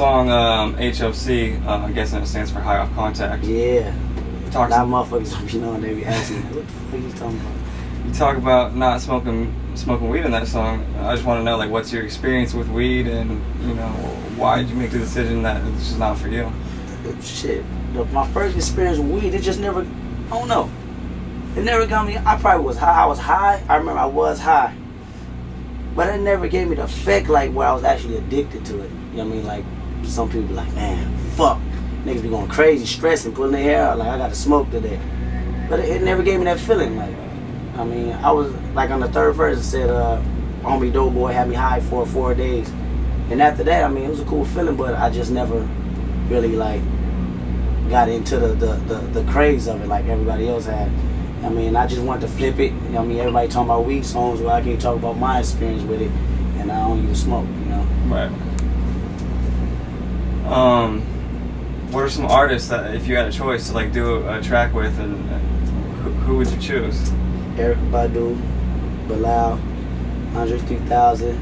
Song H.O.C. I'm guessing it stands for High Off Contact. Yeah. A Talks lot of motherfuckers don't be knowing, they be asking me, what the fuck are you talking about? You talk about not smoking weed in that song. I just want to know, like, what's your experience with weed, and you know, why did you make the decision that it's just not for you? Shit, my first experience with weed, it just never, I don't know. It never got me. I probably was high. I was high. I remember I was high, but it never gave me the effect like where I was actually addicted to it. You know what I mean? Like some people be like, man, fuck, niggas be going crazy, stressing, pulling their hair out. Like I got to smoke today, but it never gave me that feeling. Like, I mean, I was like on the third verse, it said, homie dope boy had me high for 4 days. And after that, I mean, it was a cool feeling, but I just never really like got into the craze of it like everybody else had. I mean, I just wanted to flip it. You know what I mean? Everybody talking about weed songs, well, I can't talk about my experience with it, and I don't even smoke, you know? Right. What are some artists that, if you had a choice to like do a track with, and who would you choose? Erykah Badu, Bilal, Andre 3000,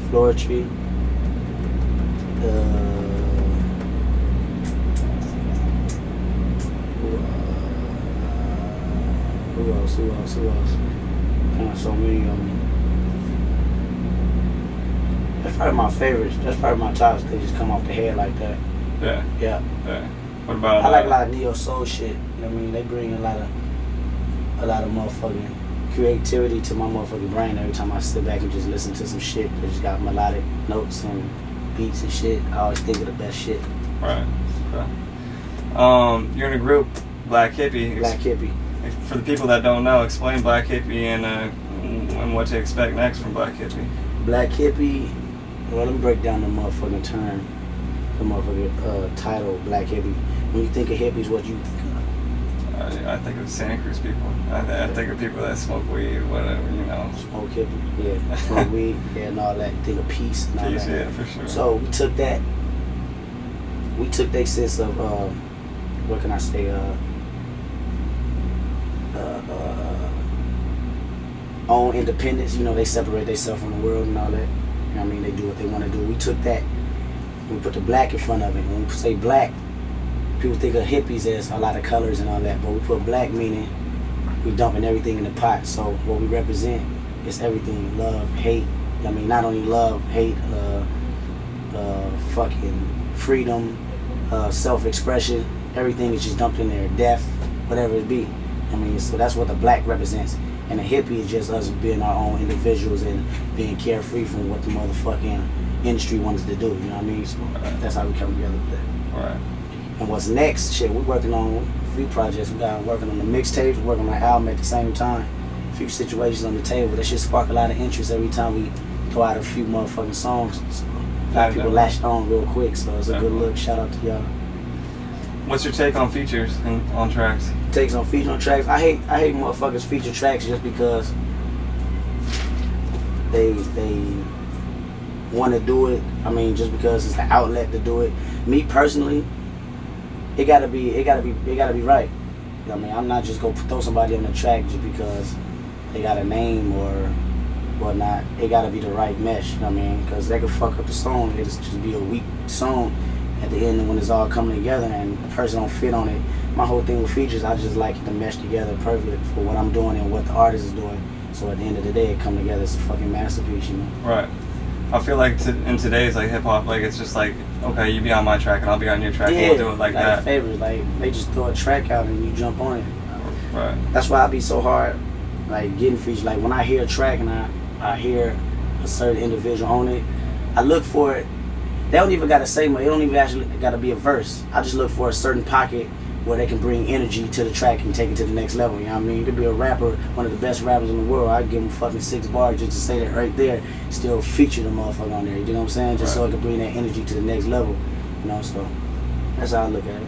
Floetry, who else? So many of them. That's probably my favorites. That's probably my tops. They just come off the head like that. Yeah. What about? I like a lot of neo soul shit. You know what I mean? They bring a lot of motherfucking creativity to my motherfucking brain every time I sit back and just listen to some shit that just got melodic notes and beats and shit. I always think of the best shit. Right. Okay. You're in a group, Black Hippie. Black Hippie. For the people that don't know, explain Black Hippie and what to expect next from Black Hippie. Black Hippie. Well, let me break down the motherfucking term, the motherfucking title, Black Hippie. When you think of hippies, what do you think of? I think of Santa Cruz people. I think of people that smoke weed, whatever, you know. Smoke hippie, yeah. Smoke weed, yeah, and all that. Think of peace and all Peace, that. yeah, for sure. So we took that sense of, what can I say, own independence. You know, they separate themselves from the world and all that. You know what I mean? They do what they want to do. We took that, we put the black in front of it. When we say black, people think of hippies as a lot of colors and all that, but we put black meaning we dumping everything in the pot. So what we represent is everything: love, hate. I mean, not only love, hate, fucking freedom, self-expression. Everything is just dumped in there. Death, whatever it be. I mean, so that's what the black represents. And the hippie is just us being our own individuals and being carefree from what the motherfucking industry wants us to do. You know what I mean? So that's how we come together with that. Right. And what's next? Shit, we're working on a few projects. We got working on the mixtapes, working on the album at the same time. A few situations on the table. That shit spark a lot of interest every time we throw out a few motherfucking songs. So a lot of people latched on real quick, so it's a good look. Shout out to y'all. What's your take on features and on tracks? Takes on feature on tracks. I hate motherfuckers feature tracks just because they want to do it. I mean, just because it's the outlet to do it. Me personally, it gotta be right. I mean, I'm not just gonna throw somebody on the track just because they got a name or whatnot. It gotta be the right mesh. You know what I mean? Because they could fuck up the song. It'll just be a weak song at the end when it's all coming together and the person don't fit on it. My whole thing with features, I just like it to mesh together perfectly for what I'm doing and what the artist is doing. So at the end of the day, it come together. It's a fucking masterpiece, you know? Right. I feel like in today's like hip hop, like it's just like, okay, you be on my track and I'll be on your track. Yeah, and we'll do it like that. Favorites, like they just throw a track out and you jump on it. Right. That's why I be so hard, like getting features. Like when I hear a track and I hear a certain individual on it, I look for it. They don't even gotta say much. It don't even actually gotta be a verse. I just look for a certain pocket where they can bring energy to the track and take it to the next level. You know what I mean? You could be a rapper, one of the best rappers in the world. I'd give him fucking 6 bars just to say that right there. Still feature the motherfucker on there. You know what I'm saying? Just so it can bring that energy to the next level. You know, so that's how I look at it.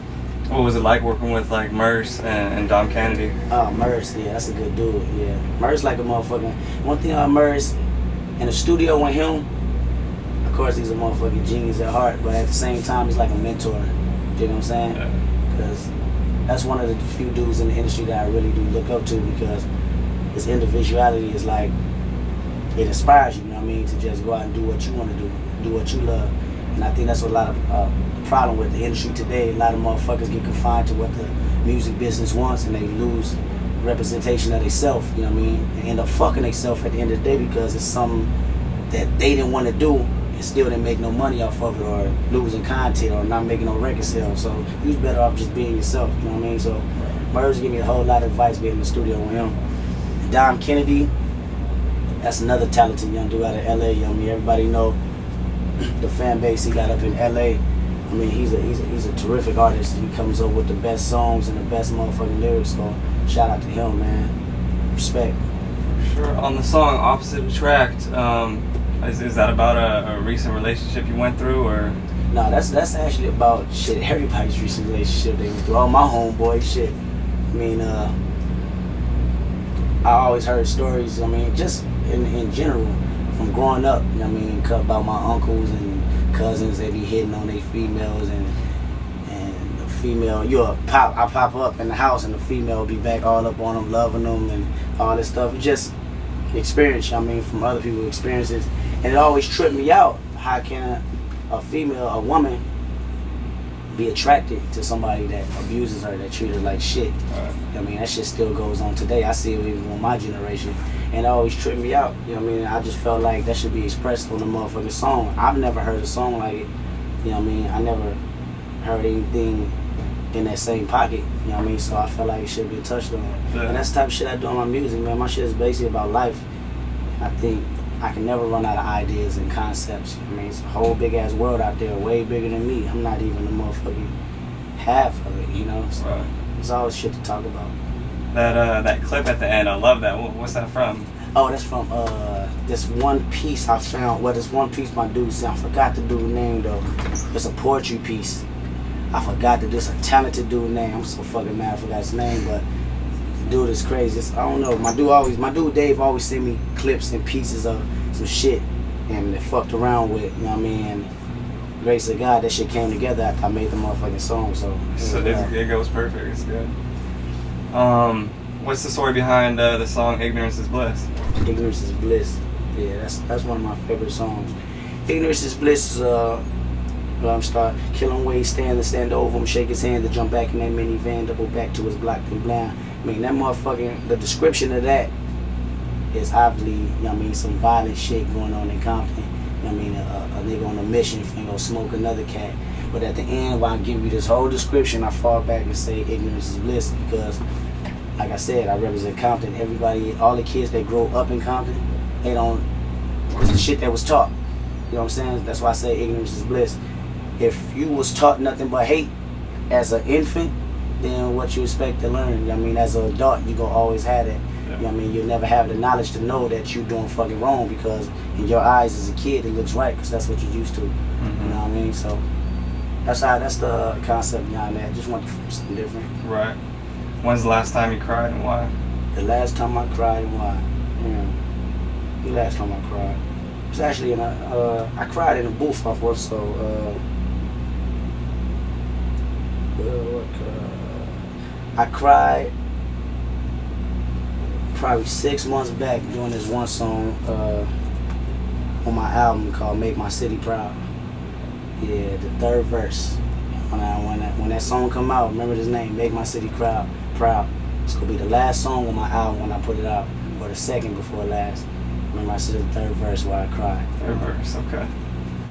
What was it like working with like Merce and Dom Kennedy? Oh, Merce, yeah, that's a good dude. Yeah, Merce like a motherfucking. One thing about Merce, in the studio with him, of course he's a motherfucking genius at heart, but at the same time he's like a mentor. You know what I'm saying? Because that's one of the few dudes in the industry that I really do look up to, because his individuality is like, it inspires you, you know what I mean, to just go out and do what you want to do what you love. And I think that's what a lot of the problem with the industry today. A lot of motherfuckers get confined to what the music business wants, and they lose representation of themselves. You know what I mean? And end up fucking themselves at the end of the day because it's something that they didn't want to do and still didn't make no money off of it, or losing content, or not making no record sales. So you was better off just being yourself. You know what I mean? So Murs gave me a whole lot of advice being in the studio with him. Dom Kennedy, that's another talented young dude out of LA. You know what I mean? Everybody know the fan base he got up in LA. I mean, he's a terrific artist. He comes up with the best songs and the best motherfucking lyrics. So shout out to him, man. Respect. Sure. On the song "Opposite Attract," is that about a recent relationship you went through, or? No, that's actually about shit. Everybody's recent relationship they went through. All my homeboy shit. I mean, I always heard stories. I mean, just in general, from growing up. You know what I mean? About my uncles and cousins, they be hitting on their females, and the female, I pop up in the house and the female be back all up on them, loving them and all this stuff. It's just experience, I mean, from other people's experiences, and it always tripped me out. How can a woman be attracted to somebody that abuses her, that treats her like shit? I mean, that shit still goes on today. I see it even with my generation, and it always tripped me out. You know what I mean? I just felt like that should be expressed on the motherfucking song. I've never heard a song like it. You know what I mean? I never heard anything in that same pocket. You know what I mean? So I felt like it should be touched on. Yeah. And that's the type of shit I do on my music, man. My shit is basically about life. I think I can never run out of ideas and concepts. I mean, it's a whole big ass world out there, way bigger than me. I'm not even the motherfucking half of it, you know? So there's always shit to talk about. That clip at the end, I love that. What's that from? Oh, that's from this one piece I found. Well, this one piece my dude said. I forgot the dude's name though. It's a poetry piece. I forgot that this a talented dude name. I'm so fucking mad I forgot his name, but the dude is crazy. I don't know. My dude Dave always send me clips and pieces of some shit and they fucked around with, you know what I mean? And grace of God, that shit came together after I made the motherfucking song. So it goes perfect. It's good. What's the story behind the song "Ignorance is Bliss"? Ignorance is Bliss. Yeah, that's one of my favorite songs. Ignorance is Bliss is I'm start killing ways, stand over him, shake his hand to jump back in that minivan, double back to his block and blind. I mean, that motherfucking, the description of that is obviously, you know what I mean, some violent shit going on in Compton. You know what I mean, a nigga on a mission finna smoke another cat. But at the end, while I give you this whole description, I fall back and say ignorance is bliss because, like I said, I represent Compton. Everybody, all the kids that grow up in Compton, they don't, it's the shit that was taught. You know what I'm saying? That's why I say ignorance is bliss. If you was taught nothing but hate as an infant, then what you expect to learn? You know what I mean, as an adult, you gonna always have that. You know what I mean? You'll never have the knowledge to know that you're doing fucking wrong because in your eyes as a kid, it looks right because that's what you're used to. Mm-hmm. You know what I mean? So that's the concept behind that. Just want to flip something different. Right. When's the last time you cried and why? The last time I cried and why? Yeah. The last time I cried. It was actually I cried in a booth off work, so I cried probably 6 months back doing this one song on my album called "Make My City Proud." Yeah, the third verse. When that song come out, remember this name, "Make My City Proud." It's gonna be the last song on my album when I put it out, or the second before last. Remember I said the third verse where I cried. Third verse, okay.